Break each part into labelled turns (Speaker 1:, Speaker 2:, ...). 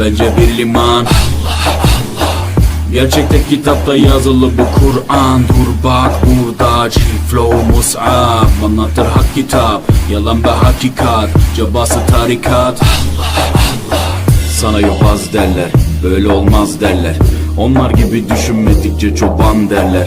Speaker 1: bence bir liman. Gerçekte kitapta yazılı bu Kur'an. Dur bak burada çift flow mus'ab, anlatır hak kitap, yalan ve hakikat, cabası tarikat. Sana yobaz derler, böyle olmaz derler. Onlar gibi düşünmedikçe çoban derler.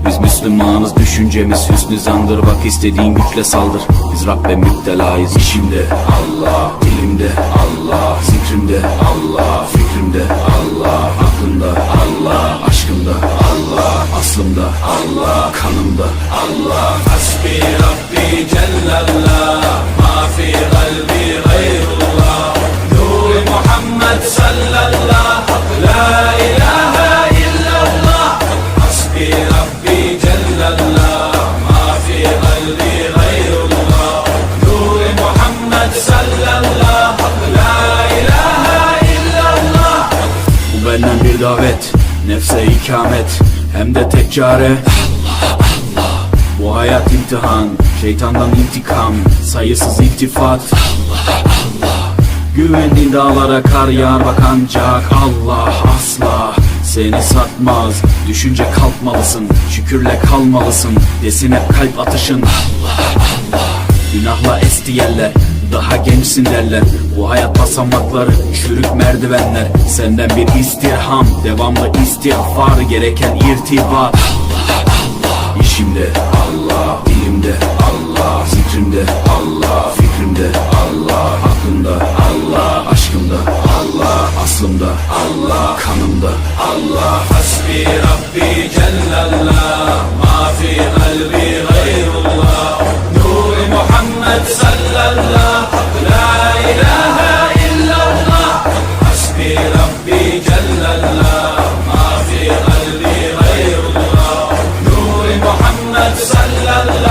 Speaker 1: Biz Müslümanız, düşüncemiz hüsnü zandır. Bak istediğin güçle saldır, biz Rabbe müptelayız. İşimde Allah, dilimde Allah, zikrimde Allah, fikrimde Allah, aklımda Allah, aşkımda Allah, aslımda Allah, kanımda Allah. Hasbi Rabbi Cellallah, ma fi kalbi gayrullah. Nur Muhammed sallallahu, la ilahe illallah. Hasbi Rabbi Cellallah, ma fi kalbi gayrullah. Nur Muhammed sallallahu, la ilahe illallah. Bu benden bir davet, nefse ikamet, hem de tek çare Allah. Bu hayat imtihan, şeytandan intikam, sayısız iltifat Allah. Güvendiğin dağlara kar yağar bak ancak Allah asla seni satmaz. Düşünce kalkmalısın, şükürle kalmalısın, desin hep kalp atışın Allah. Günahla esti yerler, daha gençsin derler. Bu hayat basamakları, çürük merdivenler. Senden bir istirham, devamlı istiğfar, gereken irtibat. İşimde Allah, dilimde Allah, zikrimde Allah, fikrimde Allah, aklımda Allah, aşkımda Allah, aslımda Allah, kanımda Allah. Hasbi Rabbi Cellallah, ma fi kalbi gayrullah. Nur Muhammed sallallahu, la ilahe illallah. Hasbi Rabbi Cellallah, ma fi kalbi gayrullah. Nur Muhammed sallallahu.